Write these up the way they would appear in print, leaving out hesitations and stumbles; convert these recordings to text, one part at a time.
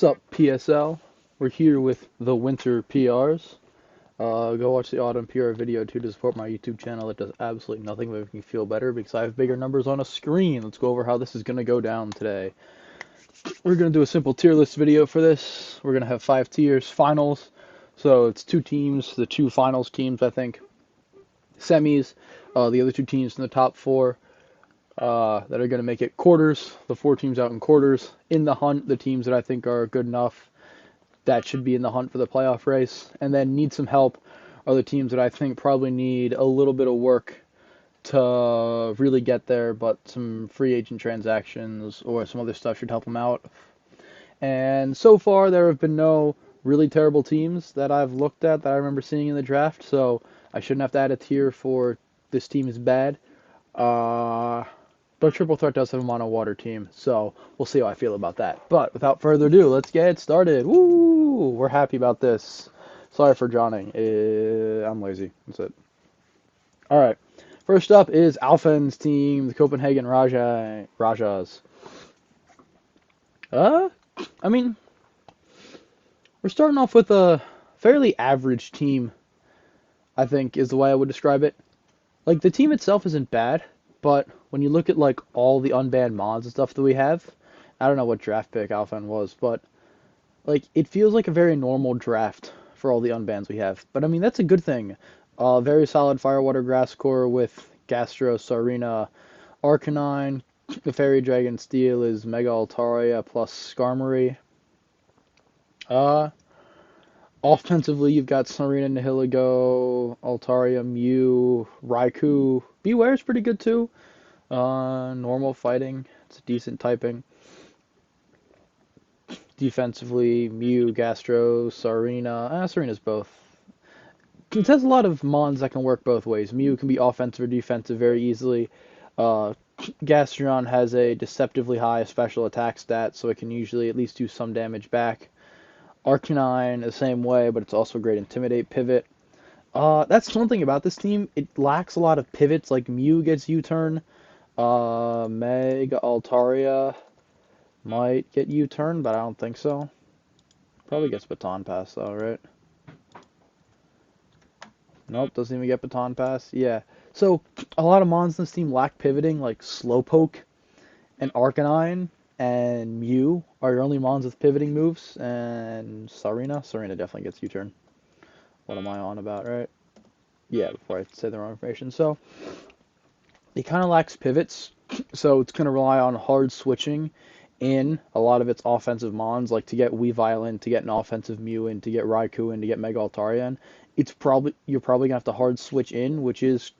What's up, PSL? We're here with the Winter PRs. Go watch the Autumn PR video too to support my YouTube channel. It does absolutely nothing but make me feel better because I have bigger numbers on a screen. Let's go over how this is going to go down today. We're going to do a simple tier list video for this. We're going to have 5 tiers, finals. So it's 2 teams, the 2 finals teams, I think. Semis, the other 2 teams in the top 4 that are going to make it quarters. The 4 teams out in quarters. In the hunt, the teams that I think are good enough that should be in the hunt for the playoff race, and then need some help are the teams that I think probably need a little bit of work to really get there, but some free agent transactions or some other stuff should help them out. And so far, there have been no really terrible teams that I've looked at that I remember seeing in the draft, so I shouldn't have to add a tier for this team is bad. Uh, but Triple Threat does have a mono water team, so we'll see how I feel about that. But without further ado, let's get started. Woo! We're happy about this. Sorry for drowning. I'm lazy. That's it. All right. First up is Alphen's team, the Copenhagen Rajas. Uh, I mean, we're starting off with a fairly average team, I think is the way I would describe it. Like, the team itself isn't bad, but when you look at, like, all the unbanned mods and stuff that we have, I don't know what draft pick Alphen was, but, like, it feels like a very normal draft for all the unbans we have. But, I mean, that's a good thing. Very solid Firewater Grass core with Gastro, Sarina, Arcanine. The Fairy Dragon Steel is Mega Altaria plus Skarmory. Uh, Offensively, you've got Sarina, Nihilego, Altaria, Mew, Raikou. Beware's pretty good too. Normal fighting. It's a decent typing. Defensively, Mew, Gastro, Sarina. Sarina's both. It has a lot of mons that can work both ways. Mew can be offensive or defensive very easily. Uh, Gastron has a deceptively high special attack stat, so it can usually at least do some damage back. Arcanine the same way, but it's also a great Intimidate pivot. That's one thing about this team. It lacks a lot of pivots, like Mew gets U-turn. Mega Altaria might get U-turn, but I don't think so. Probably gets Baton Pass, though, right? Nope, doesn't even get Baton Pass. Yeah. So, a lot of mons in this team lack pivoting, like Slowpoke and Arcanine and Mew are your only mons with pivoting moves, and Sarina definitely gets U-turn. What am I on about, right? Yeah, before I say the wrong information. So, it kind of lacks pivots, so it's going to rely on hard switching in a lot of its offensive mons, like to get Weavile in, to get an offensive Mew in, to get Raikou in, to get Mega Altaria in. You're probably going to have to hard switch in, which is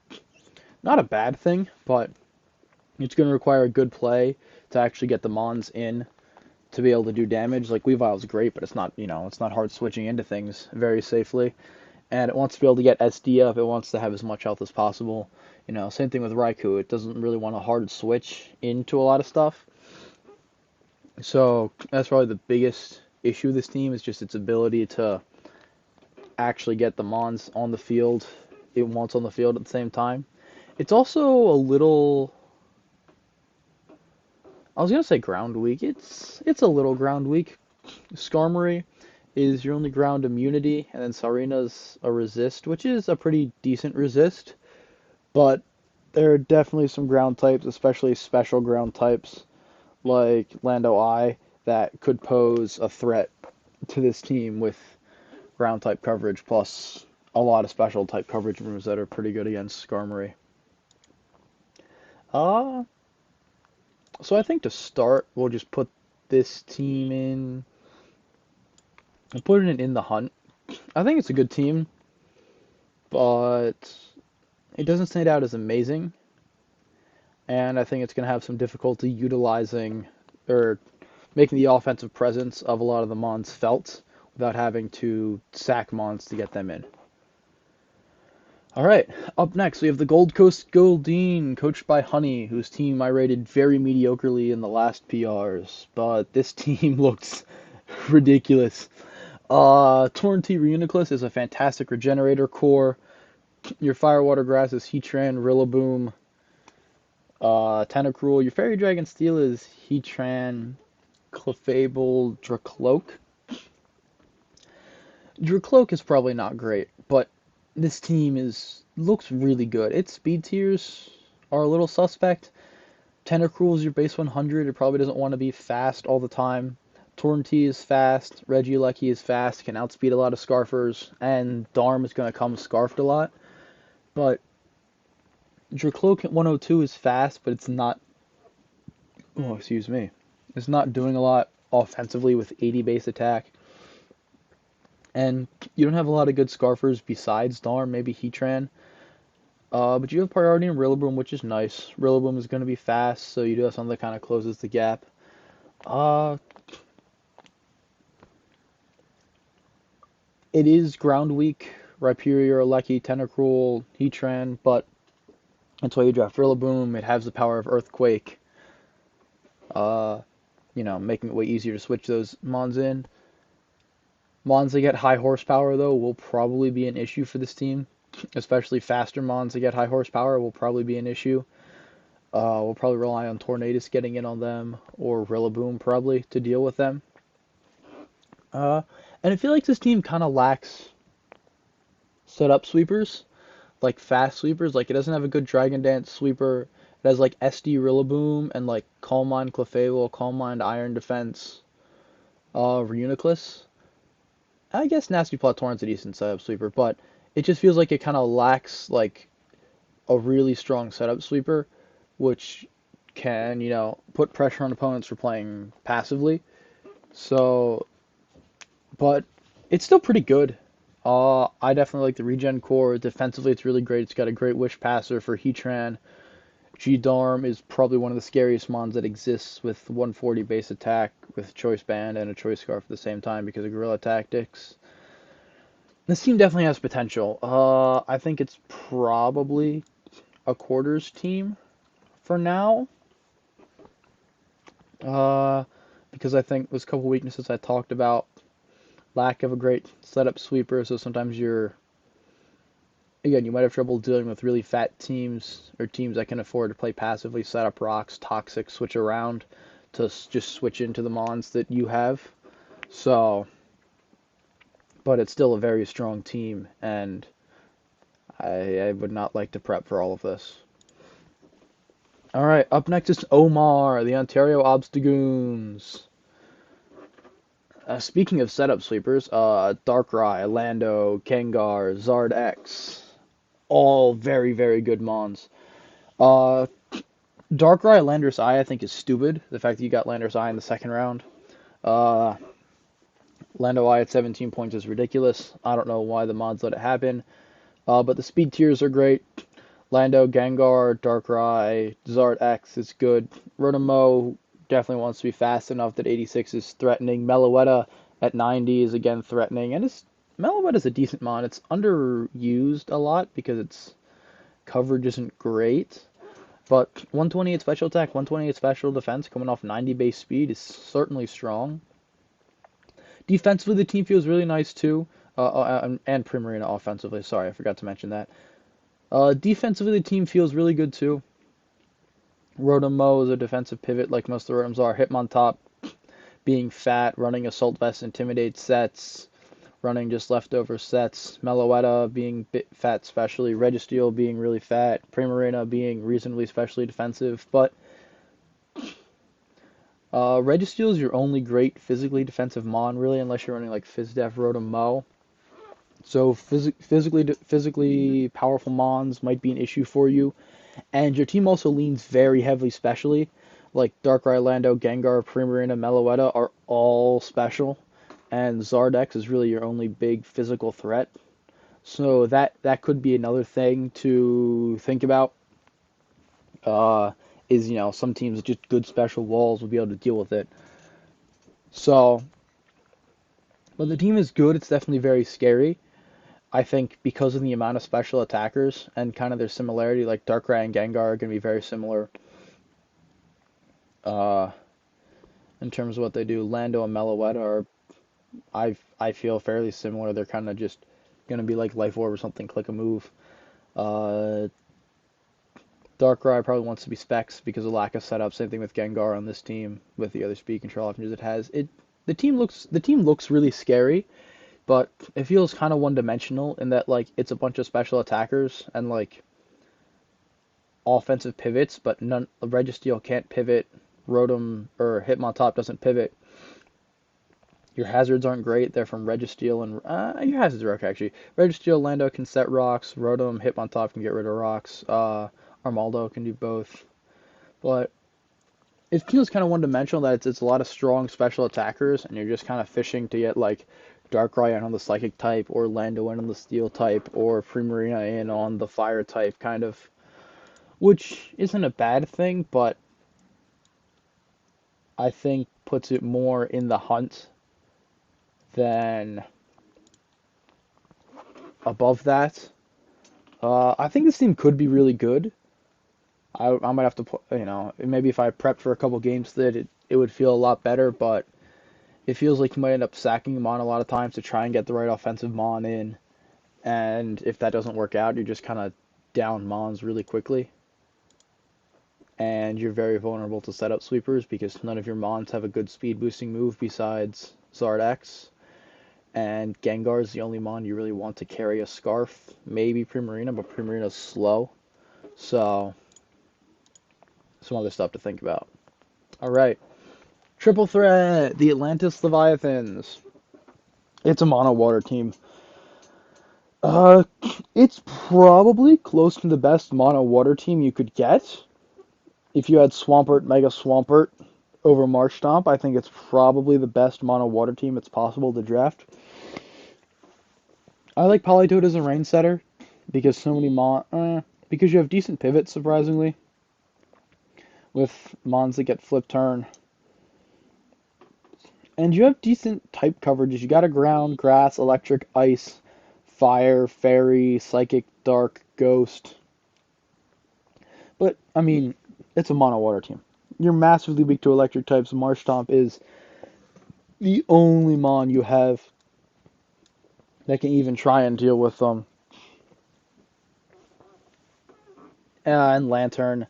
not a bad thing, but it's going to require a good play to actually get the mons in to be able to do damage. Like, Weavile's great, but it's not, it's not hard switching into things very safely. And it wants to be able to get SD up. It wants to have as much health as possible. Same thing with Raikou. It doesn't really want a hard switch into a lot of stuff. So that's probably the biggest issue of this team is just its ability to actually get the mons on the field. It wants on the field at the same time. It's also a little, I was gonna say ground weak. It's a little ground weak. Skarmory is your only ground immunity, and then Sarina's a resist, which is a pretty decent resist. But there are definitely some ground types, especially special ground types like Lando Eye, that could pose a threat to this team with ground type coverage, plus a lot of special type coverage moves that are pretty good against Skarmory. Uh, so I think to start, we'll just put this team in. I'm putting it in the hunt. I think it's a good team, but it doesn't stand out as amazing. And I think it's going to have some difficulty utilizing or making the offensive presence of a lot of the mons felt without having to sack mons to get them in. All right, up next we have the Gold Coast Goldeen, coached by Honey, whose team I rated very mediocrely in the last PRs, but this team looks ridiculous. Torrentee Reuniclus is a fantastic regenerator core. Your Firewater Grass is Heatran, Rillaboom, Tentacruel. Your Fairy Dragon Steel is Heatran, Clefable, Dracloak. Dracloak is probably not great, but this team looks really good. Its speed tiers are a little suspect. Tentacruel is your base 100. It probably doesn't want to be fast all the time. Torrentee is fast. Regieleki is fast, can outspeed a lot of Scarfers, and Darm is going to come scarfed a lot. But Dracloak at 102 is fast, but it's not. Oh, excuse me. It's not doing a lot offensively with 80 base attack. And you don't have a lot of good Scarfers besides Darm, maybe Heatran. But you have priority in Rillaboom, which is nice. Rillaboom is going to be fast, so you do have something that kind of closes the gap. It is ground weak. Rhyperior, Lecky, Tentacruel, Heatran, but that's why you draft Rillaboom. It has the power of Earthquake, making it way easier to switch those Mons in. Mons that get high horsepower, though, will probably be an issue for this team. Especially faster Mons that get high horsepower will probably be an issue. We'll probably rely on Tornadus getting in on them, or Rillaboom probably, to deal with them. And I feel like this team kind of lacks setup sweepers, like fast sweepers. Like, it doesn't have a good Dragon Dance sweeper. It has like SD Rillaboom and like Calm Mind Clefable, Calm Mind Iron Defense, Reuniclus. I guess Nasty Plot Torrent's a decent setup sweeper, but it just feels like it kind of lacks like a really strong setup sweeper, which can, put pressure on opponents for playing passively. So, but it's still pretty good. I definitely like the regen core. Defensively, it's really great. It's got a great Wish Passer for Heatran. G-Darm is probably one of the scariest mons that exists with 140 base attack with Choice Band and a Choice Scarf at the same time because of Guerrilla Tactics. This team definitely has potential. I think it's probably a quarters team for now. Because I think those couple weaknesses I talked about, lack of a great setup sweeper, so sometimes you might have trouble dealing with really fat teams or teams that can afford to play passively, set up rocks, toxic, switch around to just switch into the mons that you have. So, but it's still a very strong team, and I would not like to prep for all of this. Alright, up next is Omar, the Ontario Obstagoons. Speaking of setup sweepers, Darkrai, Lando, Gengar, Zard X, all very, very good mons. Darkrai Landorus I think is stupid. The fact that you got Landorus I in the second round. Lando I at 17 points is ridiculous. I don't know why the mods let it happen. But the speed tiers are great. Lando, Gengar, Darkrai, Zard X is good. Rotomo definitely wants to be fast enough that 86 is threatening. Meloetta at 90 is again threatening. And Meloetta is a decent mon. It's underused a lot because its coverage isn't great. But 128 special attack, 128 special defense coming off 90 base speed is certainly strong. Defensively, the team feels really nice too. And Primarina offensively. Sorry, I forgot to mention that. Defensively, the team feels really good too. Rotom-Mow is a defensive pivot like most of the Rotoms are. Hitmontop being fat, running Assault Vest, Intimidate sets, running just leftover sets. Meloetta being fat specially. Registeel being really fat. Primarina being reasonably specially defensive. But Registeel is your only great physically defensive mon, really, unless you're running like Fizdef Rotom-Mow. So physically powerful mons might be an issue for you. And your team also leans very heavily specially. Like Darkrai, Lando, Gengar, Primarina, Meloetta are all special. And Zardex is really your only big physical threat. So that could be another thing to think about. Some teams with just good special walls will be able to deal with it. So, but the team is good. It's definitely very scary. I think because of the amount of special attackers and kind of their similarity, like Darkrai and Gengar are going to be very similar in terms of what they do. Lando and Meloetta are, I feel, fairly similar. They're kind of just going to be like Life Orb or something, click a move. Darkrai probably wants to be Specs because of lack of setup. Same thing with Gengar on this team with the other speed control options it has. The team looks really scary, but it feels kind of one-dimensional in that like it's a bunch of special attackers and like offensive pivots, but none Registeel can't pivot, Rotom or Hitmontop doesn't pivot. Your hazards aren't great. They're from Registeel and your hazards are okay actually. Registeel, Lando can set rocks. Rotom, Hitmontop can get rid of rocks. Armaldo can do both. But it feels kind of one-dimensional that it's a lot of strong special attackers, and you're just kind of fishing to get like Darkrai in on the Psychic type, or Lando in on the Steel type, or Primarina in on the Fire type, kind of, which isn't a bad thing, but I think puts it more in the hunt than above that. I think this team could be really good. I might have to, maybe if I prepped for a couple games that it would feel a lot better, but it feels like you might end up sacking him on a lot of times to try and get the right offensive mon in. And if that doesn't work out, you're just kind of down mons really quickly. And you're very vulnerable to setup sweepers because none of your mons have a good speed boosting move besides Zardex. And Gengar is the only mon you really want to carry a Scarf. Maybe Primarina, but Primarina's slow. So, some other stuff to think about. Alright. Triple threat, the Atlantis Leviathans. It's a mono water team. Uh, it's probably close to the best mono water team you could get. If you had Swampert, Mega Swampert over Marshtomp, I think it's probably the best mono water team it's possible to draft. I like Politoed as a rain setter because so many because you have decent pivots surprisingly with mons that get flip turn. And you have decent type coverages. You got a ground, grass, electric, ice, fire, fairy, psychic, dark, ghost. But, I mean, it's a mono water team. You're massively weak to electric types. Marshtomp is the only mon you have that can even try and deal with them. And Lantern.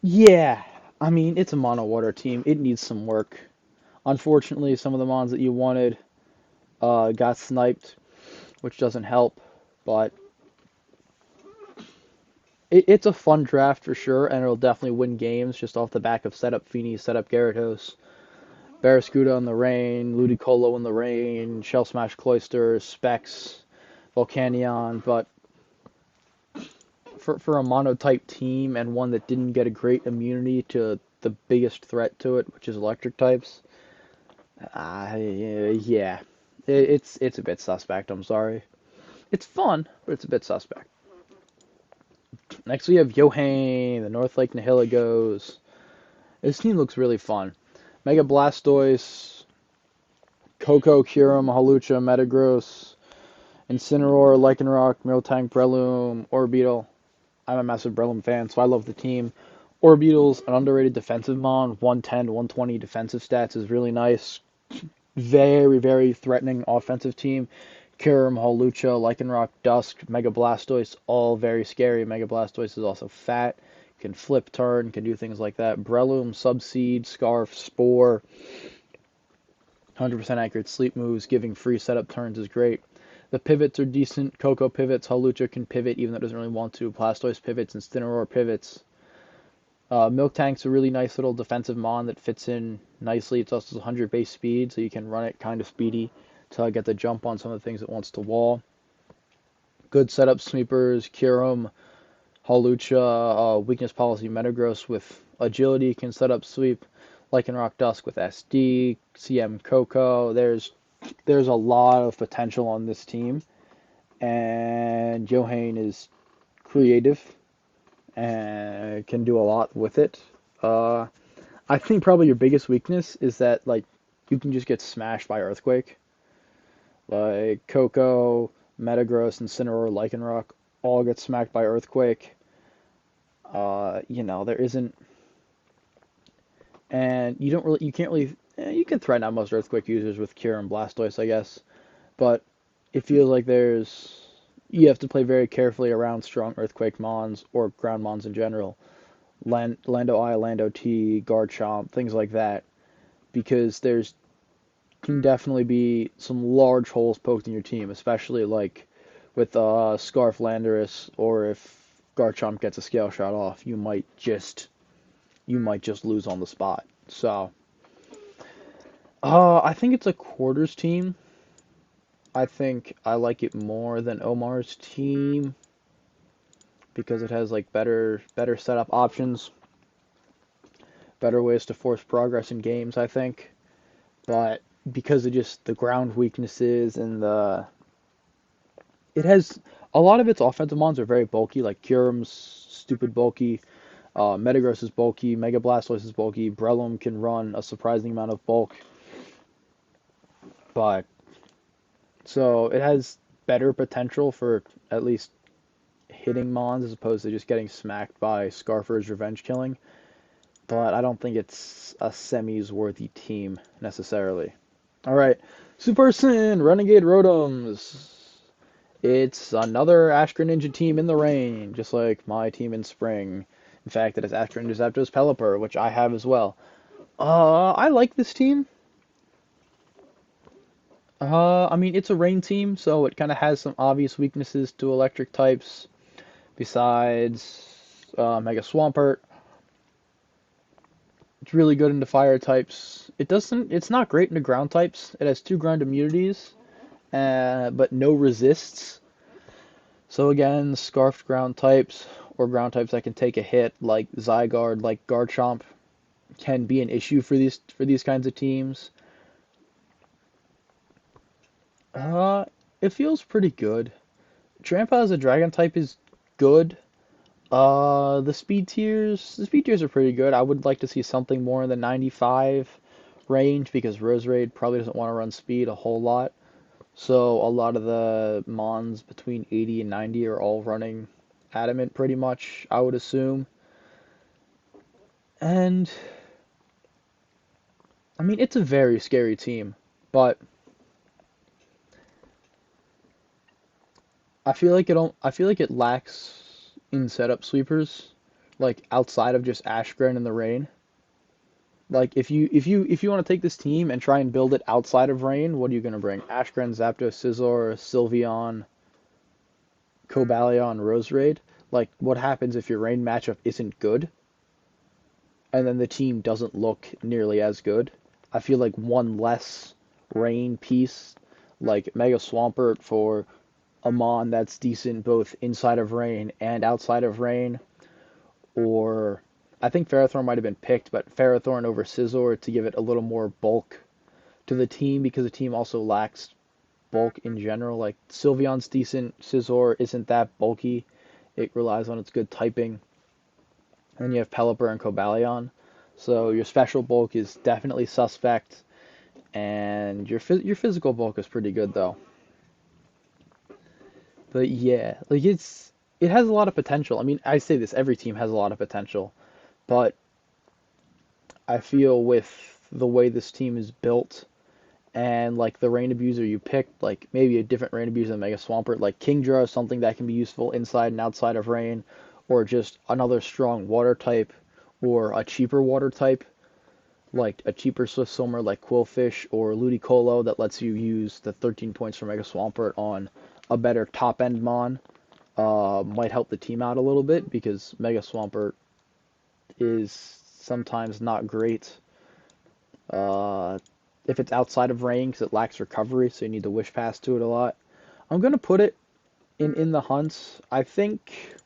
Yeah, I mean, it's a mono water team. It needs some work. Unfortunately, some of the mons that you wanted got sniped, which doesn't help. But it's a fun draft for sure, and it'll definitely win games just off the back of setup Fini, setup Gyarados, Barraskewda in the rain, Ludicolo in the rain, Shell Smash Cloyster, Specs, Volcanion. But for a mono-type team and one that didn't get a great immunity to the biggest threat to it, which is electric types, yeah, it's a bit suspect. I'm sorry. It's fun, but it's a bit suspect. Next we have Yohane, the North Lake Nihilagos. This team looks really fun. Mega Blastoise, Coco, Kyurem, Hawlucha, Metagross, Incineroar, Lycanroc, Miltank, Breloom, Orbeetle. I'm a massive Breloom fan, so I love the team. Orbeetle's an underrated defensive mon. 110 to 120 defensive stats is really nice. Very, very threatening offensive team. Kyurem, Hawlucha, Lycanroc, Dusk, Mega Blastoise, all very scary. Mega Blastoise is also fat, can flip turn, can do things like that. Breloom, Subseed, Scarf, Spore, 100% accurate sleep moves, giving free setup turns is great. The pivots are decent. Coco pivots, Hawlucha can pivot even though it doesn't really want to. Blastoise pivots, Incineroar pivots. Miltank's a really nice little defensive mon that fits in nicely. It's also 100 base speed, so you can run it kind of speedy to get the jump on some of the things it wants to wall. Good setup sweepers, Kyurem, Hawlucha, weakness policy Metagross with agility can set up sweep. Lycanroc Dusk with SD, CM Coco. There's a lot of potential on this team, and Yohane is creative and can do a lot with it. I think probably your biggest weakness is that like you can just get smashed by Earthquake. Like Coco, Metagross, Incineroar, Lycanroc all get smacked by Earthquake. There isn't, and you can't really, you can threaten out most Earthquake users with Cure and Blastoise, I guess, but it feels like there's You have to play very carefully around strong Earthquake Mons or ground Mons in general. Lando I, Lando T, Garchomp, things like that, because there's can definitely be some large holes poked in your team, especially like with Scarf Landorus, or if Garchomp gets a Scale Shot off, you might just lose on the spot. So, I think it's a quarters team. I think I like it more than Omar's team because it has like better setup options, better ways to force progress in games, I think. But because of just the ground weaknesses and it has a lot of its offensive mons are very bulky, like Kyurem's stupid bulky, Metagross is bulky, Mega Blastoise is bulky, Breloom can run a surprising amount of bulk, but so it has better potential for at least hitting mons as opposed to just getting smacked by Scarfer's revenge killing. But I don't think it's a semis worthy team necessarily. All right, Super Sin Renegade Rotoms. It's another Ash Greninja team in the rain, just like my team in spring. In fact, it has Ash Greninja Zapdos Pelipper, which I have as well. I like this team. I mean, it's a rain team, so it kind of has some obvious weaknesses to electric types. Besides Mega Swampert, it's really good into fire types. It's not great into ground types. It has two ground immunities, but no resists. So again, scarfed ground types or ground types that can take a hit, like Zygarde, like Garchomp, can be an issue for these kinds of teams. Uh, it feels pretty good. Trampa as a dragon type is good. The speed tiers are pretty good. I would like to see something more in the 95 range because Roserade probably doesn't want to run speed a whole lot. So a lot of the Mons between 80 and 90 are all running Adamant pretty much, I would assume. And I mean, it's a very scary team, but I feel like it lacks in setup sweepers, like outside of just Ashgren in the rain. Like if you want to take this team and try and build it outside of rain, what are you gonna bring? Ashgren, Zapdos, Scizor, Sylveon, Cobalion, Roserade. Like what happens if your rain matchup isn't good, and then the team doesn't look nearly as good? I feel like one less rain piece, like Mega Swampert for a Mon that's decent both inside of rain and outside of rain, or I think Ferrothorn might have been picked, but Ferrothorn over Scizor to give it a little more bulk to the team because the team also lacks bulk in general. Like Sylveon's decent, Scizor isn't that bulky. It relies on its good typing. And you have Pelipper and Cobalion. So your special bulk is definitely suspect, and your physical bulk is pretty good though. But yeah, like it has a lot of potential. I mean, I say this, every team has a lot of potential, but I feel with the way this team is built and like the rain abuser you picked, like maybe a different rain abuser than Mega Swampert, like Kingdra is something that can be useful inside and outside of rain, or just another strong water type, or a cheaper water type, like a cheaper Swift Swimmer like Quillfish or Ludicolo that lets you use the 13 points for Mega Swampert on a better top end Mon. Might help the team out a little bit because Mega Swampert is sometimes not great uh, if it's outside of rain because it lacks recovery, so you need to Wish Pass to it a lot. I'm gonna put it in the hunts. I think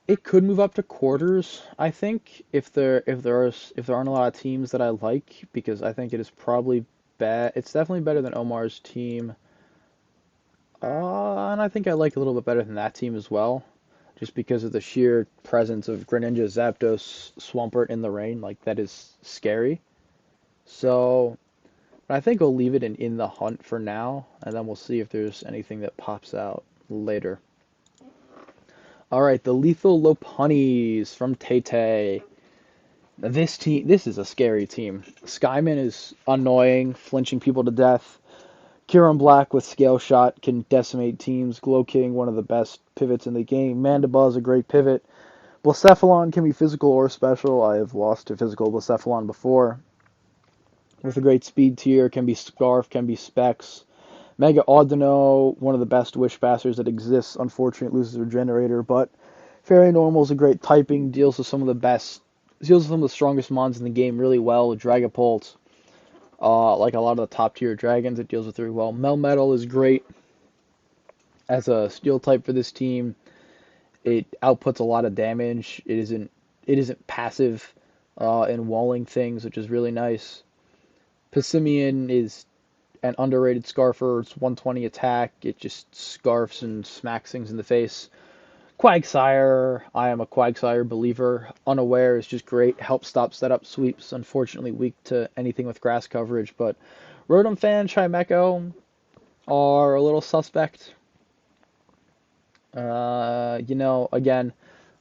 it could move up to quarters. I think if there aren't a lot of teams that I like, because I think it is probably bad. It's definitely better than Omar's team. And I think I like a little bit better than that team as well, just because of the sheer presence of Greninja, Zapdos, Swampert in the rain. Like that is scary. So I think I'll leave it in the hunt for now, and then we'll see if there's anything that pops out later. All right, the Lethal Lopunnies from Tay. This is a scary team. Skyman is annoying, flinching people to death. Kieran Black with Scale Shot can decimate teams. Glow King, one of the best pivots in the game. Mandiba is a great pivot. Blacephalon can be physical or special. I have lost to physical Blacephalon before. With a great speed tier, can be Scarf, can be Specs. Mega Audino, one of the best Wish Passers that exists. Unfortunately, loses Regenerator, but Fairy Normal is a great typing. Deals with some of the best, deals with some of the strongest mons in the game really well. Dragapult, like a lot of the top tier dragons, it deals with very well. Melmetal is great as a steel type for this team. It outputs a lot of damage. It isn't passive in walling things, which is really nice. Pissimian is an underrated Scarfer. It's 120 attack. It just scarfs and smacks things in the face. Quagsire, I am a Quagsire believer. Unaware is just great. Helps stop setup sweeps. Unfortunately, weak to anything with grass coverage. But Rotom Fan, Chimecho are a little suspect. Again,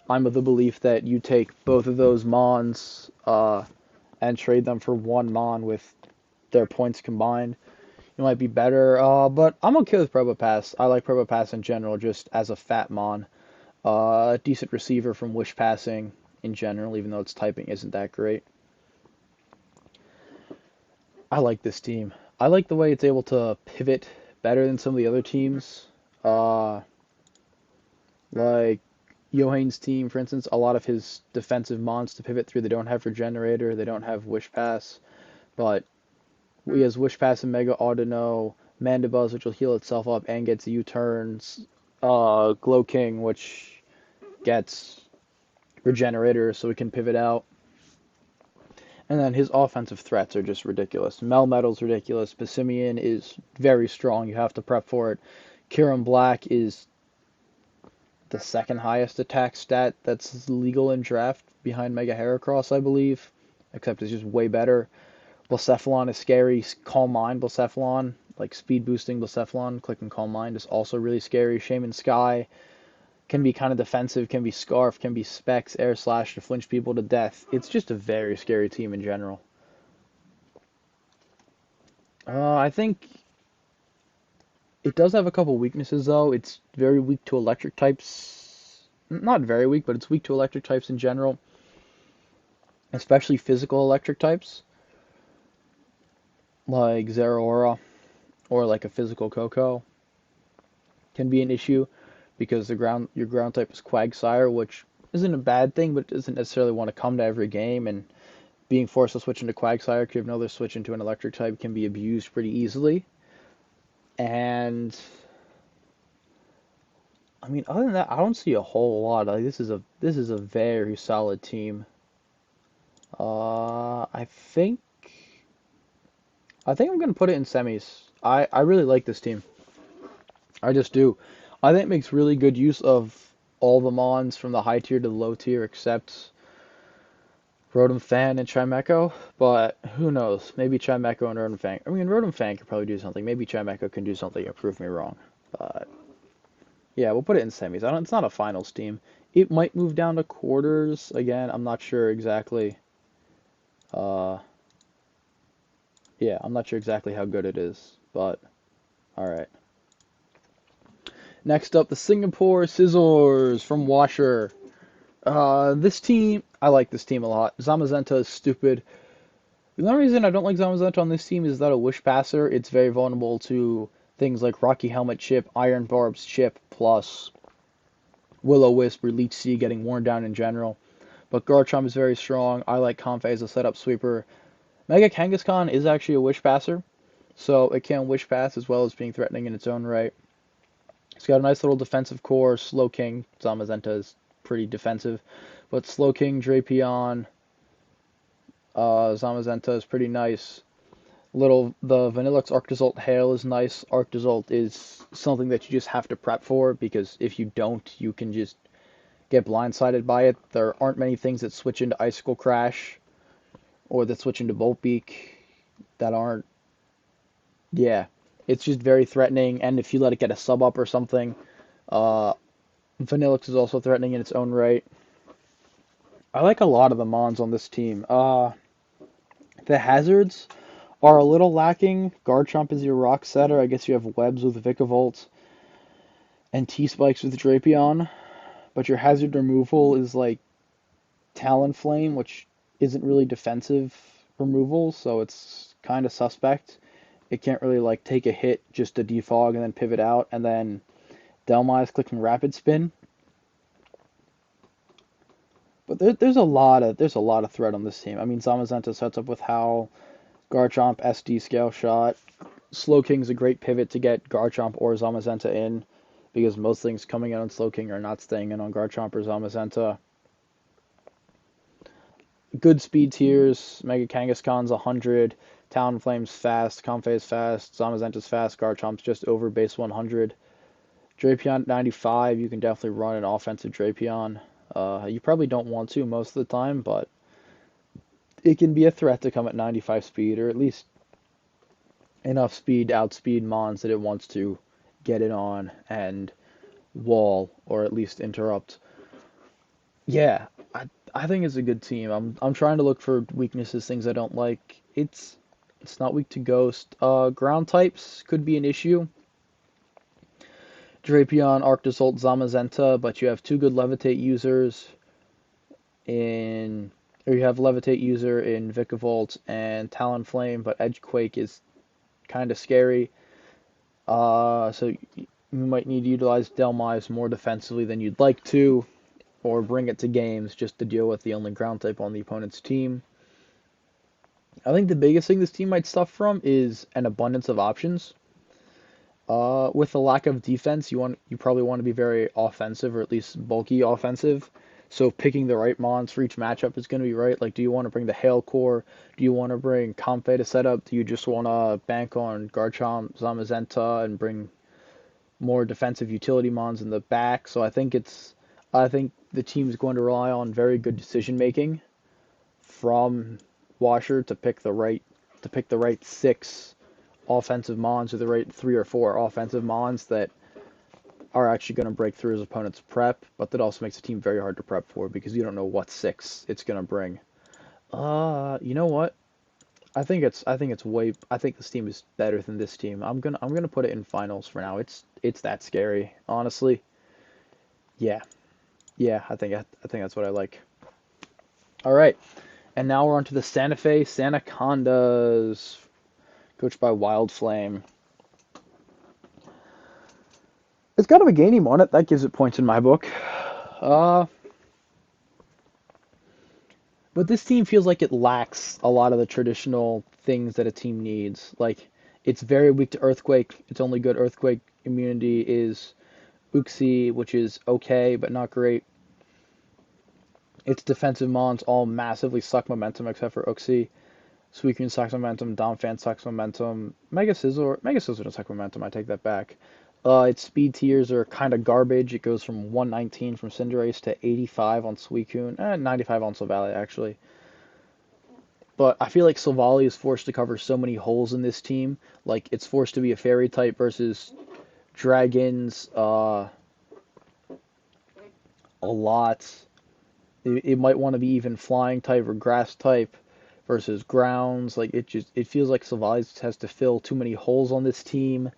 I'm of the belief that you take both of those Mons and trade them for one Mon with their points combined. It might be better, but I'm okay with Probopass. I like Probopass in general, just as a fat Mon. Decent receiver from Wish Passing in general, even though its typing isn't that great. I like this team. I like the way it's able to pivot better than some of the other teams. Like Johan's team, for instance, a lot of his defensive mons to pivot through, they don't have Regenerator, they don't have Wish Pass, but he has Wish Pass and Mega Audino, Mandibuzz, which will heal itself up and gets U-turns, Glow King, which gets Regenerator so it can pivot out. And then his offensive threats are just ridiculous. Melmetal's ridiculous. Pissimian is very strong. You have to prep for it. Kieran Black is the second highest attack stat that's legal in draft behind Mega Heracross, I believe. Except it's just way better. Blacephalon is scary. Calm Mind Blacephalon, like speed boosting Blacephalon, click and Calm Mind is also really scary. Shaman Sky can be kind of defensive, can be Scarf, can be Specs, Air Slash to flinch people to death. It's just a very scary team in general. I think it does have a couple weaknesses though. It's very weak to electric types. Not very weak, but it's weak to electric types in general, especially physical electric types like Zeraora or like a physical Coco can be an issue because your ground type is Quagsire, which isn't a bad thing, but doesn't necessarily want to come to every game, and being forced to switch into Quagsire because you have another switch into an electric type can be abused pretty easily. And I mean, other than that, I don't see a whole lot. Like this is a very solid team. I think I'm gonna put it in semis. I really like this team. I just do. I think it makes really good use of all the mons from the high tier to the low tier, except Rotom Fan and Chimecho. But who knows? Maybe Chimecho and Rotom Fan. I mean, Rotom Fan could probably do something. Maybe Chimecho can do something and prove me wrong. But yeah, we'll put it in semis. It's not a finals team. It might move down to quarters again. I'm not sure exactly. Uh, yeah, I'm not sure exactly how good it is, but all right. Next up, the Singapore Scissors from Washer. This team, I like this team a lot. Zamazenta is stupid. The only reason I don't like Zamazenta on this team is that a Wish Passer, it's very vulnerable to things like Rocky Helmet Chip, Iron Barbs Chip, plus Will-O-Wisp or Leech Seed getting worn down in general. But Garchomp is very strong. I like Comfey as a setup sweeper. Mega Kangaskhan is actually a Wish Passer, so it can Wish Pass as well as being threatening in its own right. It's got a nice little defensive core. Slow King, Zamazenta is pretty defensive, but Slow King, Drapion, Zamazenta is pretty nice. The Vanillux Arctozolt Hail is nice. Arctozolt is something that you just have to prep for, because if you don't, you can just get blindsided by it. There aren't many things that switch into Icicle Crash or that switch into Bolt Beak that aren't. Yeah, it's just very threatening, and if you let it get a sub up or something, uh, Vanillux is also threatening in its own right. I like a lot of the mons on this team. The hazards are a little lacking. Garchomp is your rock setter. I guess you have Webs with Vikavolt and T-Spikes with Drapion, but your hazard removal is like Talonflame, which isn't really defensive removal, so it's kind of suspect. It can't really like take a hit just to defog and then pivot out, and then Delmi's clicking Rapid Spin. But there's a lot of threat on this team. I mean, Zamazenta sets up with Howl, Garchomp, SD Scale Shot. Slowking's a great pivot to get Garchomp or Zamazenta in, because most things coming in on Slowking are not staying in on Garchomp or Zamazenta. Good speed tiers. Mega Kangaskhan's 100. Talonflame's fast. Comfey's fast. Zamazenta's fast. Garchomp's just over base 100. Drapion 95. You can definitely run an offensive Drapion. You probably don't want to most of the time, but it can be a threat to come at 95 speed, or at least enough speed to outspeed Mons that it wants to get it on and wall, or at least interrupt. Yeah, I think it's a good team. I'm trying to look for weaknesses, things I don't like. It's not weak to Ghost. Ground types could be an issue. Drapion, Arctozolt, Zamazenta, but you have two good Levitate users in, or you have Levitate user in Vikavolt and Talonflame, but Edgequake is kind of scary. So you might need to utilize Delmise more defensively than you'd like to, or bring it to games just to deal with the only ground type on the opponent's team. I think the biggest thing this team might suffer from is an abundance of options. With the lack of defense, you probably want to be very offensive, or at least bulky offensive. So picking the right mons for each matchup is going to be right. Like, do you want to bring the Hail Core? Do you want to bring Comfey to set up? Do you just want to bank on Garchomp, Zamazenta, and bring more defensive utility mons in the back? So I think the team is going to rely on very good decision making from Washer to pick the right six offensive mons, or the right three or four offensive mons that are actually going to break through his opponent's prep, but that also makes the team very hard to prep for because you don't know what six it's going to bring. You know what? I think this team is better than this team. I'm gonna put it in finals for now. It's that scary, honestly. Yeah. Yeah, I think that's what I like. All right. And now we're on to the Santa Fe Sanacondas, coached by Wild Flame. It's got a Game name on it. That gives it points in my book. Uh, but this team feels like it lacks a lot of the traditional things that a team needs. Like, it's very weak to Earthquake. Its only good Earthquake immunity is Uxie, which is okay, but not great. Its defensive mons all massively suck momentum except for Uxie. Suicune sucks momentum, Donphan sucks momentum, Mega Scizor doesn't suck momentum, I take that back. Its speed tiers are kind of garbage. It goes from 119 from Cinderace to 85 on Suicune, 95 on Silvally actually. But I feel like Silvally is forced to cover so many holes in this team. Like, it's forced to be a fairy type versus dragons a lot. It might want to be even flying type or grass type versus grounds. Like, it feels like Sylvalis has to fill too many holes on this team.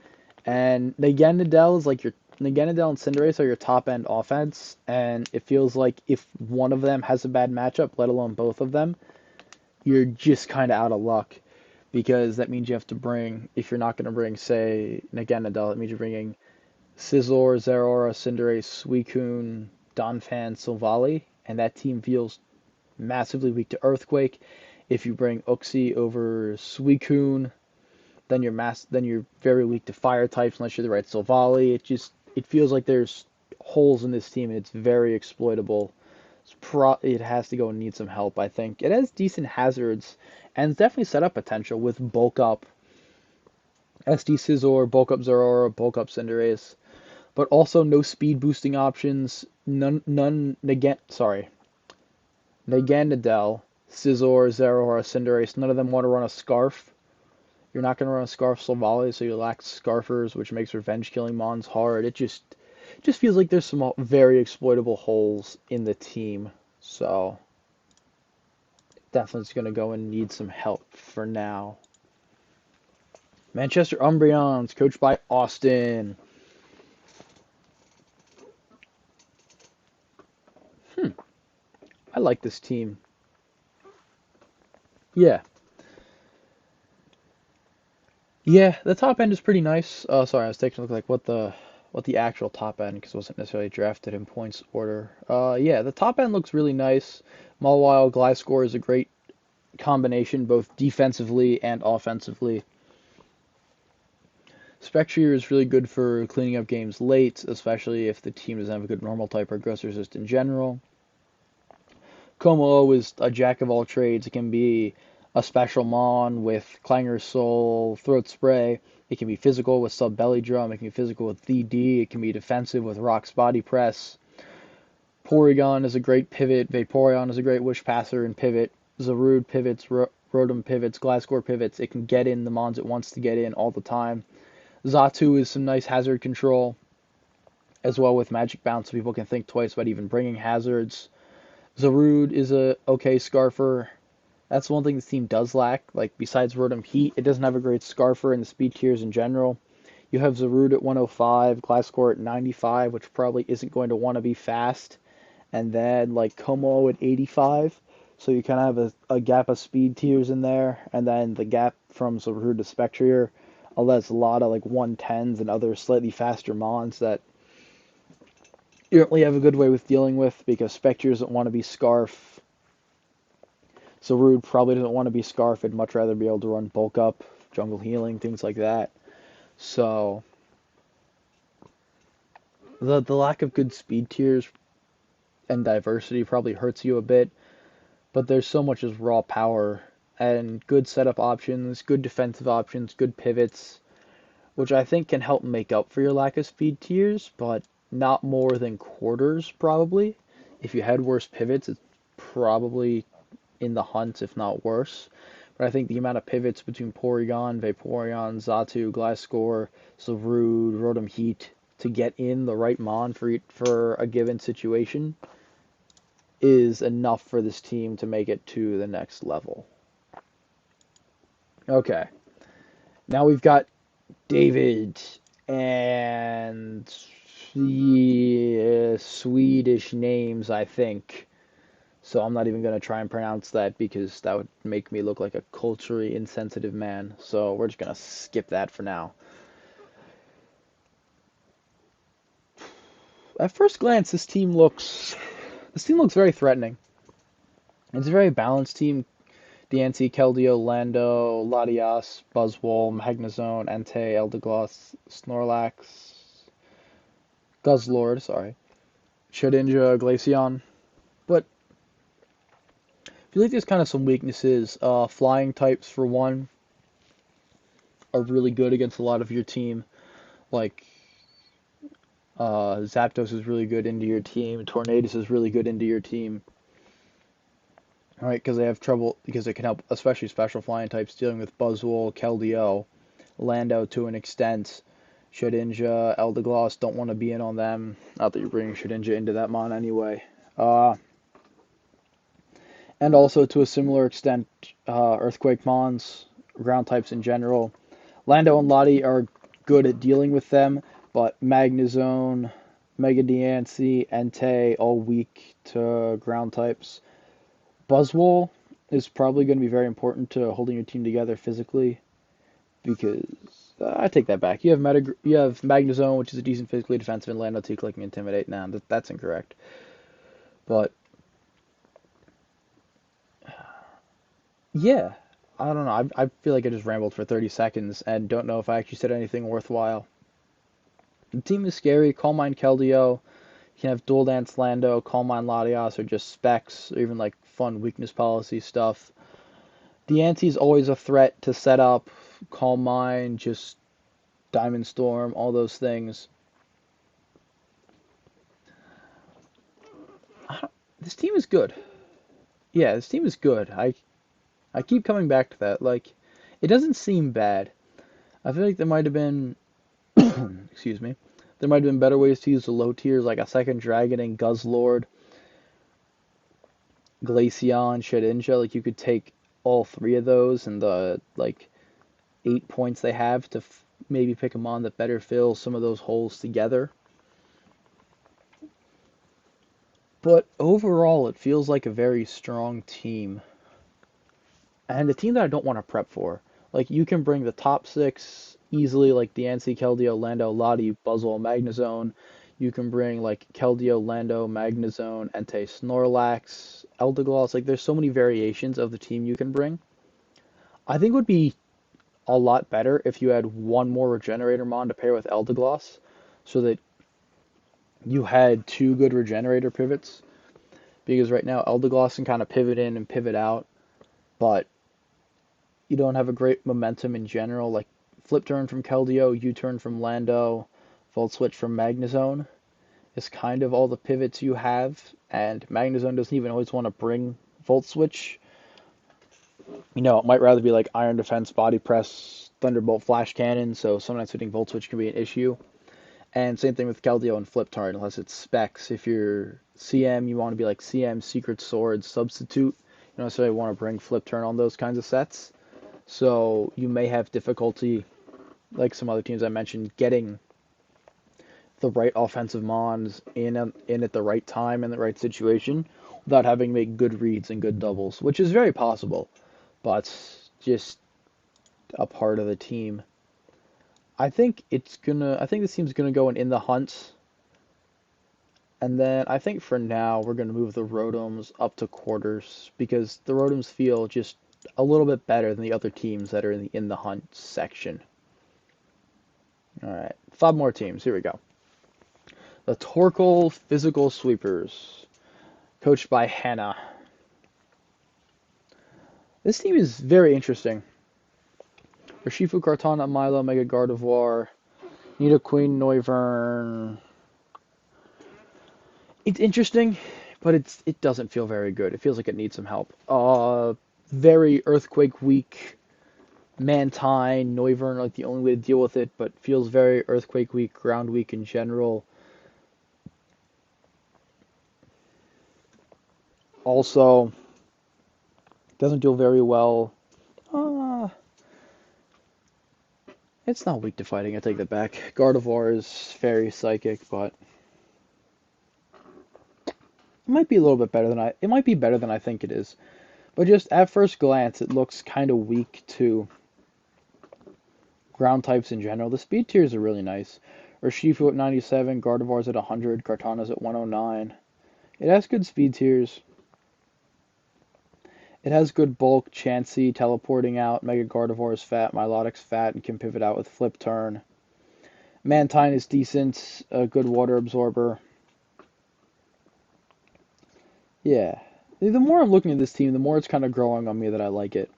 And Naganadel is like your Naganadel and Cinderace are your top end offense, and it feels like if one of them has a bad matchup, let alone both of them, you're just kind of out of luck, because that means you have to bring, if you're not going to bring, say, Naganadel, it means you're bringing Scizor, Zeraora, Cinderace, Suicune, Donphan, Silvally, and that team feels massively weak to Earthquake. If you bring Uxie over Suicune, then you're very weak to fire types unless you're the right Silvally. It feels like there's holes in this team and it's very exploitable. It has to go and need some help, I think. It has decent hazards and it's definitely set up potential with bulk up SD Scizor, bulk up Zeraora, bulk up Cinderace, but also no speed boosting options. Naganadel, Scizor, Zeraora, Cinderace, none of them want to run a Scarf. You're not going to run a Scarf Silvally, so you lack Scarfers, which makes revenge killing Mons hard. It just feels like there's some very exploitable holes in the team. So definitely going to go and need some help for now. Manchester Umbreons, coached by Austin. I like this team. Yeah. Yeah, the top end is pretty nice. Sorry, I was taking a look like what the actual top end because it wasn't necessarily drafted in points order. Yeah, the top end looks really nice. Mawile Gliscor is a great combination both defensively and offensively. Spectrier is really good for cleaning up games late, especially if the team doesn't have a good normal type or ghost resist in general. Como is a jack of all trades. It can be a special mon with Clanger's Soul, Throat Spray. It can be physical with Sub Belly Drum. It can be physical with DD. It can be defensive with Rock's Body Press. Porygon is a great pivot. Vaporeon is a great Wish Passer and pivot. Zarude pivots. Rotom pivots. Gliscor pivots. It can get in the mons it wants to get in all the time. Xatu is some nice hazard control, as well with Magic Bounce, so people can think twice about even bringing hazards. Zarude is a okay Scarfer. That's one thing this team does lack. Like, besides Rotom Heat, it doesn't have a great Scarfer in the speed tiers in general. You have Zarude at 105, Gliscor at 95, which probably isn't going to want to be fast, and then, like, Como at 85. So you kind of have a gap of speed tiers in there, and then the gap from Zarude to Spectrier. That's a lot of, like, 110s and other slightly faster mons that you don't really have a good way with dealing with because Spectrier doesn't want to be Scarf. So Rude probably doesn't want to be Scarf. I'd much rather be able to run Bulk Up, Jungle Healing, things like that. So the lack of good speed tiers and diversity probably hurts you a bit, but there's so much as raw power and good setup options, good defensive options, good pivots, which I think can help make up for your lack of speed tiers, but not more than quarters probably. If you had worse pivots, it's probably in the hunt, if not worse. But I think the amount of pivots between Porygon, Vaporeon, Xatu, Gliscor, Zarude, Rotom Heat to get in the right mon for a given situation is enough for this team to make it to the next level. Okay. Now we've got David and the Swedish names, I think. So I'm not even going to try and pronounce that because that would make me look like a culturally insensitive man. So we're just going to skip that for now. At first glance, this team looks very threatening. It's a very balanced team. Diancie, Keldeo, Lando, Latias, Buzzwole, Magnezone, Entei, Eldegoss, Snorlax, Guzzlord, sorry, Shedinja, Glaceon. But I feel like there's kind of some weaknesses. Flying types, for one, are really good against a lot of your team. Like, Zapdos is really good into your team. Tornadus is really good into your team. All right, because they have trouble, because it can help, especially special flying types, dealing with Buzzwole, Keldeo, Lando to an extent. Shedinja, Eldegoss, don't want to be in on them. Not that you're bringing Shedinja into that mon anyway. And also to a similar extent, Earthquake mons, ground types in general. Lando and Lottie are good at dealing with them, but Magnezone, Mega Diancie, Entei, all weak to ground types. Buzzwole is probably going to be very important to holding your team together physically because I take that back. You have Magnezone, which is a decent physically defensive, and Lando T clicking Intimidate. Nah, that's incorrect. But yeah, I don't know. I feel like I just rambled for 30 seconds and don't know if I actually said anything worthwhile. The team is scary. Calm Mind Keldeo. You can have Dual Dance Lando, Calm Mind Latias, or just specs, or even like fun weakness policy stuff. Diancie's always a threat to set up. Calm Mind, just Diamond Storm, all those things. This team is good. Yeah, this team is good. I keep coming back to that. Like, it doesn't seem bad. I feel like there might have been, excuse me, there might have been better ways to use the low tiers, like a second dragon and Guzzlord, Glaceon, Shedinja. Like, you could take all three of those, and the like 8 points they have to maybe pick a mon that better fills some of those holes together. But overall, it feels like a very strong team. And a team that I don't want to prep for. Like, you can bring the top 6 easily, like Diancie, Keldeo, Lando, Lottie, Buzzwole, Magnezone. You can bring, like, Keldeo, Lando, Magnezone, Entei, Snorlax, Eldegoss. Like, there's so many variations of the team you can bring. I think it would be a lot better if you had one more Regenerator Mon to pair with Eldegoss, so that you had 2 good Regenerator pivots. Because right now, Eldegoss can kind of pivot in and pivot out, but you don't have a great momentum in general. Like, flip turn from Keldeo, U-turn from Lando, Volt Switch from Magnezone is kind of all the pivots you have, and Magnezone doesn't even always want to bring Volt Switch. You know, it might rather be like Iron Defense, Body Press, Thunderbolt, Flash Cannon, so sometimes hitting Volt Switch can be an issue. And same thing with Keldeo and Flip Turn, unless it's specs. If you're CM, you want to be like CM, Secret Sword, Substitute. You don't necessarily want to bring Flip Turn on those kinds of sets. So you may have difficulty, like some other teams I mentioned, getting the right offensive mons in at the right time in the right situation without having to make good reads and good doubles, which is very possible, but just a part of the team. I think this team's gonna go in the hunt, and then I think for now we're gonna move the Rotoms up to quarters because the Rotoms feel just a little bit better than the other teams that are in the hunt section. All right, 5 more teams. Here we go. The Torkoal Physical Sweepers, coached by Hannah. This team is very interesting. Urshifu, Kartana, Milo, Mega Gardevoir, Nidoqueen, Noivern. It's interesting, but it doesn't feel very good. It feels like it needs some help. Very Earthquake weak. Mantine, Noivern, like the only way to deal with it, but feels very Earthquake weak, Ground weak in general. Also, doesn't do very well. It's not weak to fighting, I take that back. Gardevoir is very psychic, but it might be a little bit better than it might be better than I think it is. But just at first glance, it looks kind of weak to ground types in general. The speed tiers are really nice. Urshifu at 97, Gardevoir's at 100, Kartana's at 109. It has good speed tiers. It has good bulk, Chansey, teleporting out, Mega Gardevoir is fat, Milotic's fat, and can pivot out with Flip Turn. Mantine is decent, a good water absorber. Yeah. The more I'm looking at this team, the more it's kind of growing on me that I like it.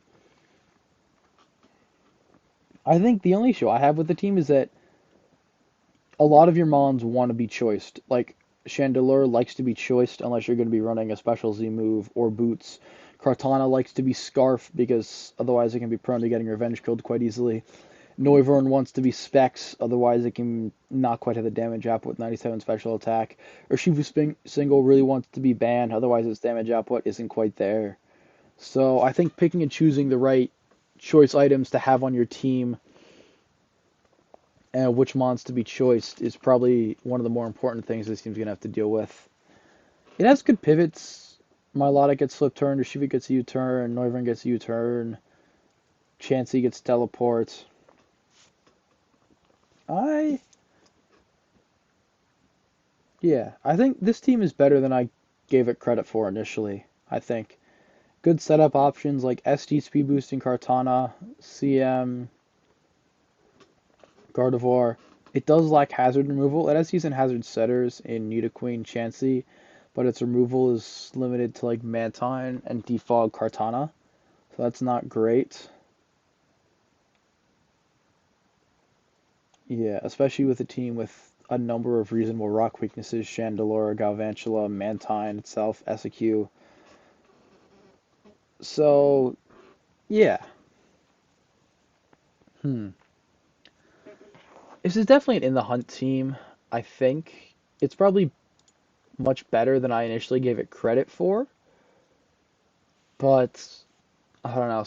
I think the only issue I have with the team is that a lot of your mons want to be choiced. Like, Chandelure likes to be choiced unless you're going to be running a special Z move or boots. Kartana likes to be Scarf because otherwise it can be prone to getting revenge killed quite easily. Noivern wants to be Specs, otherwise it can not quite have the damage output with 97 special attack. Urshifu Single really wants to be banned, otherwise its damage output isn't quite there. So I think picking and choosing the right choice items to have on your team and which mons to be choiced is probably one of the more important things this team's going to have to deal with. It has good pivots. Milotic gets flip turn, Urshifu gets U-turn, Noivern gets U-turn, Chansey gets teleport. I think this team is better than I gave it credit for initially, I think. Good setup options like ST speed boosting Kartana, CM, Gardevoir. It does lack hazard removal. It has decent hazard setters in Nidoqueen, Chansey, but its removal is limited to like Mantine and Defog Kartana, so that's not great. Yeah, especially with a team with a number of reasonable rock weaknesses: Chandelure, Galvantula, Mantine itself, Execute. So, yeah. Hmm. This is definitely an in the hunt team, I think. It's probably much better than I initially gave it credit for, but I don't know,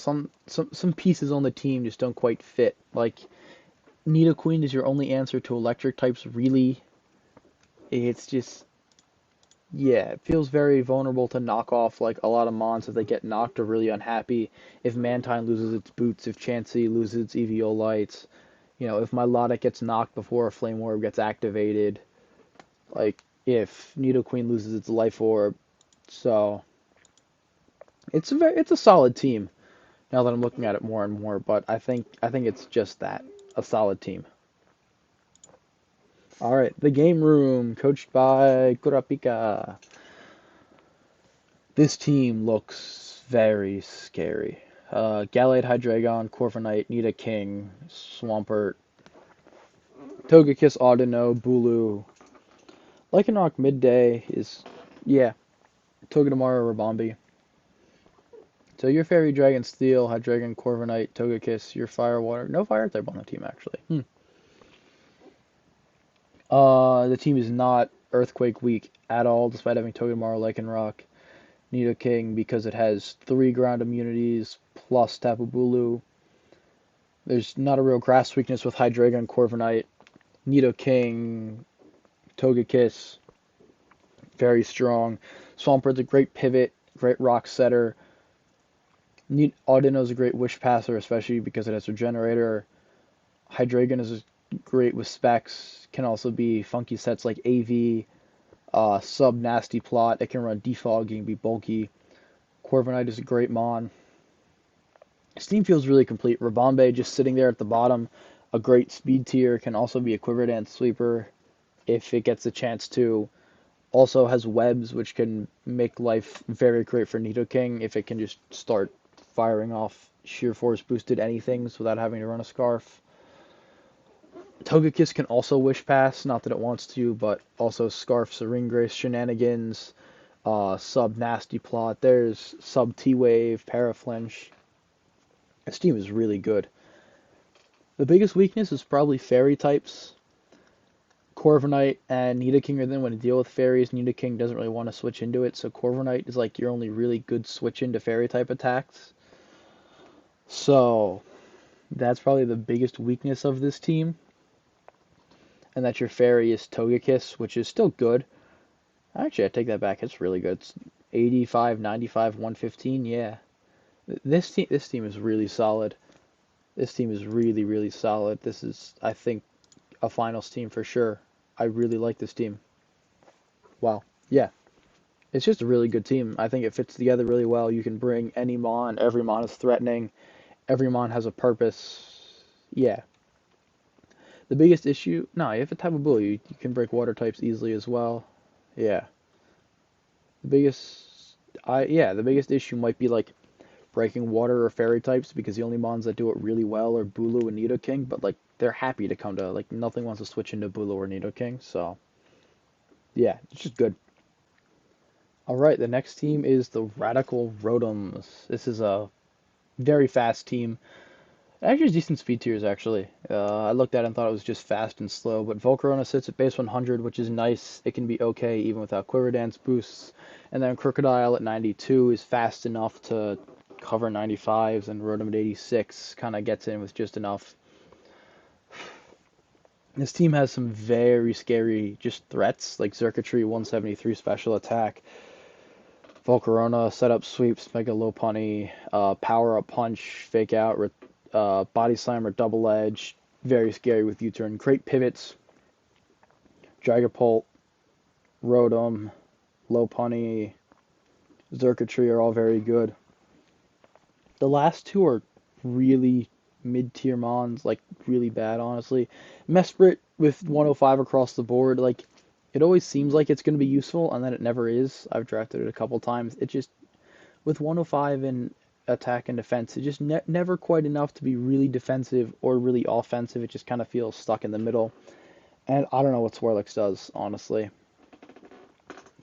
some pieces on the team just don't quite fit. Like Nidoqueen is your only answer to electric types, really. It's just yeah, it feels very vulnerable to knock off like a lot of mons if they get knocked or really unhappy. If Mantine loses its boots, if Chansey loses its Eviolites, if Milotic gets knocked before a Flame Orb gets activated, like if Nidoqueen loses its Life Orb. So it's a solid team now that I'm looking at it more and more, but I think it's just that, a solid team. All right, the game room, coached by Kurapika. This team looks very scary. Gallade, Hydreigon, Corviknight, Nidoking, Swampert, Togekiss, Audino, Bulu. Lycanroc midday is, yeah, Togedemaru, Rabombi. So your Fairy Dragon, Steel, Hydreigon, Corviknight, Togekiss, your Fire Water. No Fire type on the team, actually. The team is not Earthquake weak at all, despite having Togedemaru, Lycanroc, Nidoking, because it has 3 ground immunities plus Tapu Bulu. There's not a real grass weakness with Hydreigon, Corviknight, Nidoking, Togekiss, very strong. Swampert's a great pivot, great rock setter. Audino's a great wish passer, especially because it has Regenerator. Hydreigon is great with specs, can also be funky sets like AV, sub nasty plot. It can run defogging, be bulky. Corviknight is a great mon. His team feels really complete. Rabombe just sitting there at the bottom, a great speed tier, can also be a Quiver Dance sweeper if it gets a chance to. Also has webs, which can make life very great for Nidoking if it can just start firing off sheer force boosted anythings without having to run a scarf. Togekiss can also wish pass, not that it wants to, but also scarf Serene Grace shenanigans, sub nasty plot. There's sub T Wave, Paraflinch. This team is really good. The biggest weakness is probably fairy types. Corviknight and Nidoking are then when to deal with fairies. Nidoking doesn't really want to switch into it, so Corviknight is like your only really good switch into fairy type attacks. So that's probably the biggest weakness of this team. And that your fairy is Togekiss, which is still good. Actually, I take that back. It's really good. It's 85, 95, 115. Yeah. This team is really solid. This team is really, really solid. This is, I think, a finals team for sure. I really like this team. Wow. Yeah. It's just a really good team. I think it fits together really well. You can bring any mon. Every mon is threatening. Every mon has a purpose. Yeah. The biggest issue, no, you have a type of bull. You can break water types easily as well. Yeah. The biggest, the biggest issue might be like breaking water or fairy types because the only mons that do it really well are Bulu and Nidoking, but like they're happy to come to like nothing wants to switch into Bulu or Nidoking, so yeah, it's just good. All right, the next team is the Radical Rotoms. This is a very fast team. Actually, decent speed tiers, actually. I looked at it and thought it was just fast and slow, but Volcarona sits at base 100, which is nice. It can be okay even without Quiver Dance boosts. And then Crocodile at 92 is fast enough to cover 95s, and Rotom at 86 kind of gets in with just enough. This team has some very scary just threats, like Xurkitree 173 special attack, Volcarona setup sweeps, Mega Lopunny, power up punch, fake out, body slam or double edge, very scary with U-turn. Great pivots, Dragapult, Rotom, Lopunny, Xurkitree are all very good. The last two are really mid-tier mons, like really bad, honestly. Mesprit with 105 across the board, like it always seems like it's going to be useful, and then it never is. I've drafted it a couple times. It just with 105 in attack and defense, it just never quite enough to be really defensive or really offensive. It just kind of feels stuck in the middle. And I don't know what Swirlix does, honestly.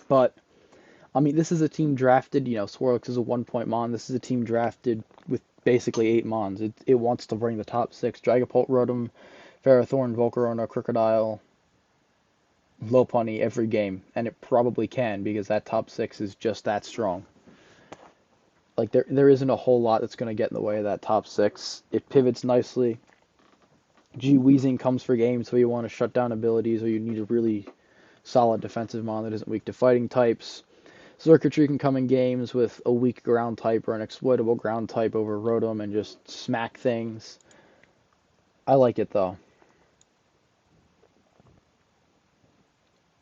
But I mean, this is a team drafted, Swirlix is a 1 point mon. This is a team drafted with basically 8 mons. It wants to bring the top 6. Dragapult, Rotom, Ferrothorn, Volcarona, Crocodile, Lopunny every game. And it probably can because that top 6 is just that strong. Like there isn't a whole lot that's going to get in the way of that top six. It pivots nicely. G Weezing comes for games where you want to shut down abilities or you need a really solid defensive mon that isn't weak to fighting types. Circuitry can come in games with a weak ground type or an exploitable ground type over Rotom and just smack things. I like it though.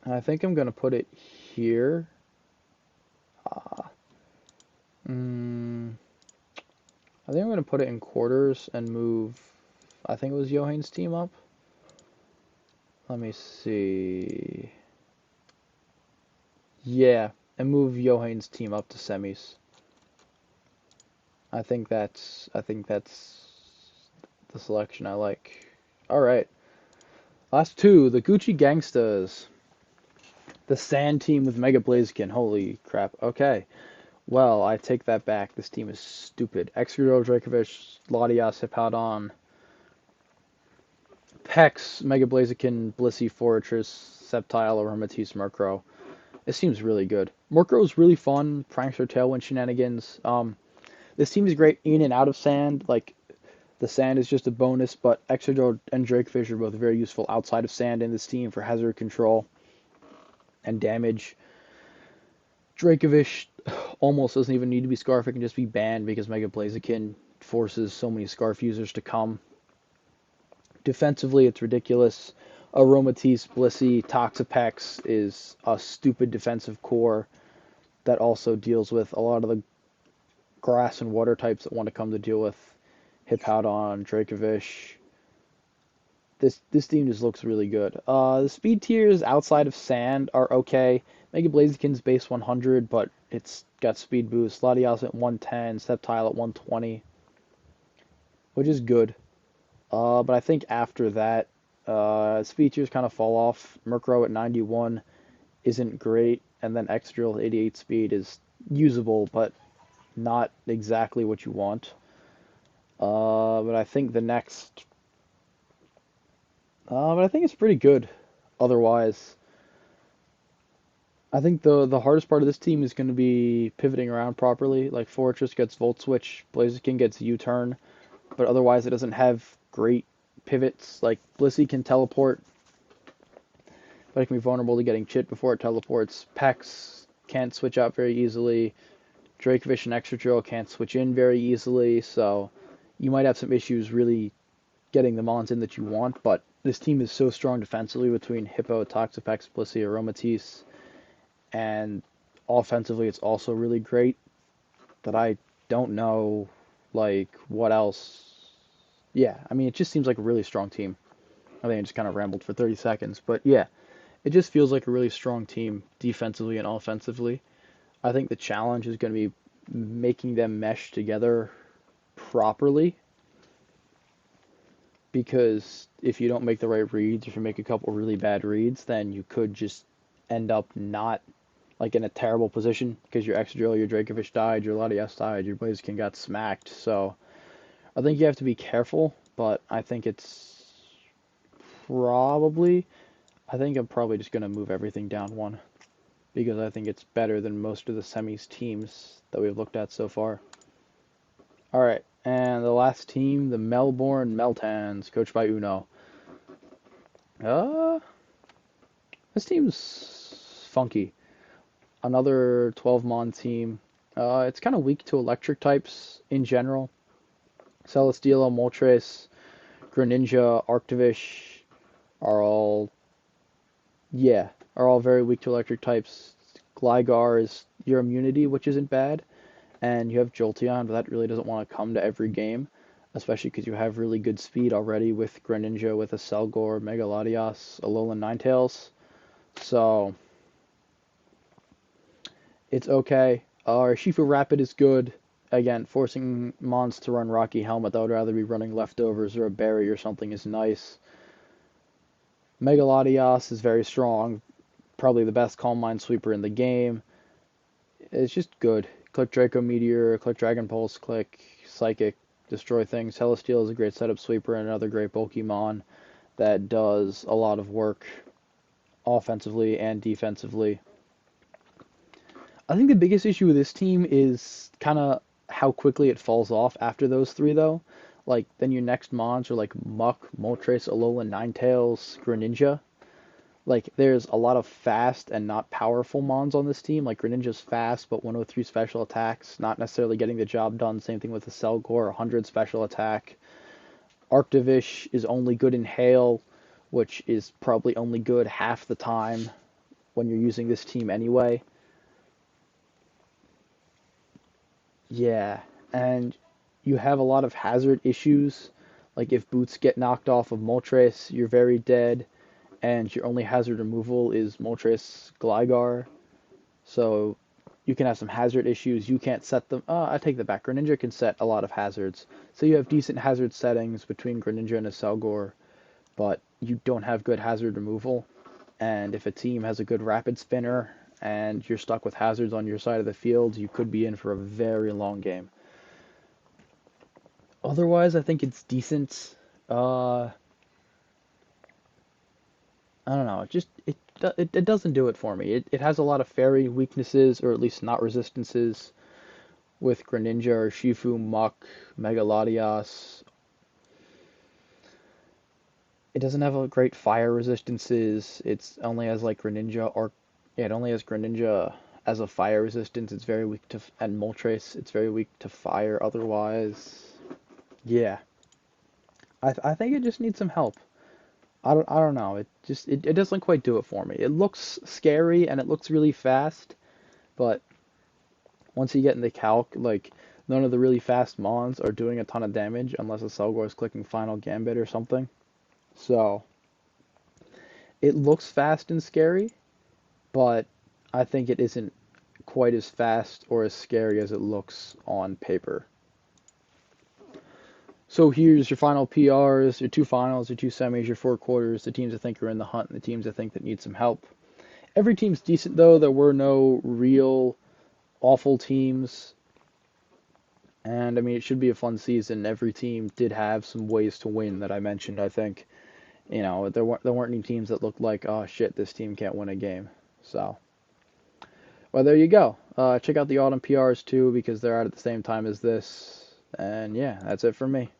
And I think I'm going to put it here. Uh, mm, I think I'm going to put it in quarters and move, I think it was Johan's team up. Let me see. Yeah, and move Johan's team up to semis. I think that's the selection I like. All right. Last two, the Gucci Gangstas. The Sand team with Mega Blaziken. Holy crap. Okay. Well, I take that back. This team is stupid. Excadrill, Dracovish, Latias, Hippowdon, Pex, Mega Blaziken, Blissey, Fortress, Sceptile, Aromatisse, Murkrow. This seems really good. Murkrow is really fun. Prankster, Tailwind shenanigans. This team is great in and out of sand. Like, the sand is just a bonus, but Excadrill and Drakefish are both very useful outside of sand in this team for hazard control and damage. Dracovish almost doesn't even need to be Scarf. It can just be banned because Mega Blaziken forces so many Scarf users to come. Defensively, it's ridiculous. Aromatisse, Blissey, Toxapex is a stupid defensive core that also deals with a lot of the grass and water types that want to come to deal with Hippowdon, Dracovish. This team just looks really good. The speed tiers outside of sand are okay. Mega Blaziken's base 100, but it's got speed boost. Latias at 110, Sceptile at 120, which is good. But I think after that, speed tiers kind of fall off. Murkrow at 91 isn't great, and then Excadrill at 88 speed is usable, but not exactly what you want. But I think the next but I think it's pretty good otherwise. I think the hardest part of this team is going to be pivoting around properly. Like Fortress gets Volt Switch, Blaziken gets U-Turn, but otherwise it doesn't have great pivots. Like Blissey can teleport, but it can be vulnerable to getting Chit before it teleports. Pex can't switch out very easily. Dracovish and Excadrill can't switch in very easily, so you might have some issues really getting the mons in that you want, but this team is so strong defensively between Hippo, Toxapex, Blissey, Aromatisse, and offensively it's also really great that I don't know, like, what else. Yeah, I mean, it just seems like a really strong team. I think I just kind of rambled for 30 seconds, but yeah, it just feels like a really strong team defensively and offensively. I think the challenge is going to be making them mesh together properly, because if you don't make the right reads, if you make a couple really bad reads, then you could just end up not like in a terrible position because your Excadrill, your Dracovish died, your Latias died, your Blaziken got smacked. So I think you have to be careful, but I think I'm probably just going to move everything down one because I think it's better than most of the semis teams that we've looked at so far. All right, and the last team, the Melbourne Meltans, coached by Uno. This team's funky. Another 12-mon team. It's kind of weak to electric types in general. Celesteela, Moltres, Greninja, Arctovish are all very weak to electric types. Gligar is your immunity, which isn't bad. And you have Jolteon, but that really doesn't want to come to every game, especially because you have really good speed already with Greninja, with a Selgor, Mega Latias, Alolan Ninetales. So it's okay. Our Shifu Rapid is good. Again, forcing Mons to run Rocky Helmet, that would rather be running Leftovers or a Berry or something is nice. Mega Latias is very strong. Probably the best Calm Mind Sweeper in the game. It's just good. Click Draco Meteor, click Dragon Pulse, click Psychic, destroy things. Celesteela is a great setup sweeper and another great Pokemon that does a lot of work offensively and defensively. I think the biggest issue with this team is kind of how quickly it falls off after those three, though. Like, then your next mons are like Muck, Moltres, Alolan, Ninetales, Greninja. Like, there's a lot of fast and not powerful mons on this team. Like, Greninja's fast, but 103 special attacks, not necessarily getting the job done. Same thing with the Selgor, 100 special attack. Arctivish is only good in Hail, which is probably only good half the time when you're using this team anyway. Yeah, and you have a lot of hazard issues. Like if boots get knocked off of Moltres, you're very dead, and your only hazard removal is Moltres Gligar. So you can have some hazard issues. You can't set them. I take that back. Greninja can set a lot of hazards. So you have decent hazard settings between Greninja and a Selgor, but you don't have good hazard removal. And if a team has a good rapid spinner and you're stuck with hazards on your side of the field, you could be in for a very long game. Otherwise, I think it's decent. I don't know. It doesn't do it for me. It has a lot of fairy weaknesses, or at least not resistances, with Greninja or Shifu, Muk, Megalodios. It doesn't have a great fire resistances. It's only has like Greninja or yeah, it only has Greninja as a fire resistance. It's very weak to and Moltres. It's very weak to fire. Otherwise, yeah, I think it just needs some help. I don't know. It doesn't quite do it for me. It looks scary and it looks really fast, but once you get in the calc, like none of the really fast mons are doing a ton of damage unless a Selgor is clicking Final Gambit or something. So it looks fast and scary, but I think it isn't quite as fast or as scary as it looks on paper. So here's your final PRs, your two finals, your two semis, your four quarters, the teams I think are in the hunt, and the teams I think that need some help. Every team's decent though. There were no real awful teams. And I mean, it should be a fun season. Every team did have some ways to win that I mentioned, I think. There weren't any teams that looked like, oh shit, this team can't win a game. So, well, there you go. Check out the Autumn PRs too because they're out at the same time as this. And yeah, that's it for me.